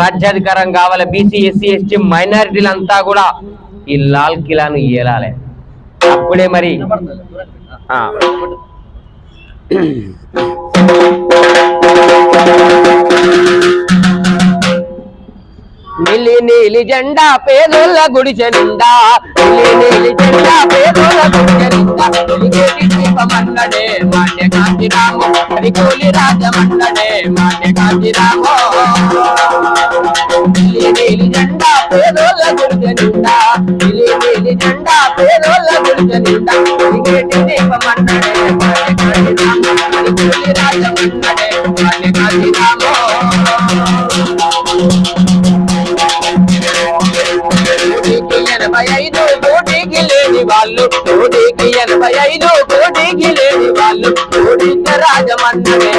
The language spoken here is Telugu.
రాజ్యాధికారం కావాలి, బీసీ ఎస్సీ ఎస్టీ మైనారిటీలంతా కూడా ఈ లాల్ కిలాను ఏలాలి. అప్పుడే మరి నీలి నీలి జెండా పేదోళ్ళ గుడిచె నిండా, నీలి నీలి జెండా పేదోళ్ళ గుడిచె నిండా, దీపమన్నడే మాన్య కాంతిరామో, హరికోలి రాజమన్నడే మాన్య కాంతిరామో. నీలి నీలి జెండా పేదోళ్ళ గుడిచె నిండా, నీలి నీలి జెండా పేదోళ్ళ గుడిచె నిండా, దీపమన్నడే మాన్య కాంతిరామో, హరికోలి రాజమన్నడే మాన్య కాంతిరామో. కోటికి లేని వాళ్ళు, కోటికి 85 కోటికి లేని వాళ్ళు, కోటి రాజమన్నడే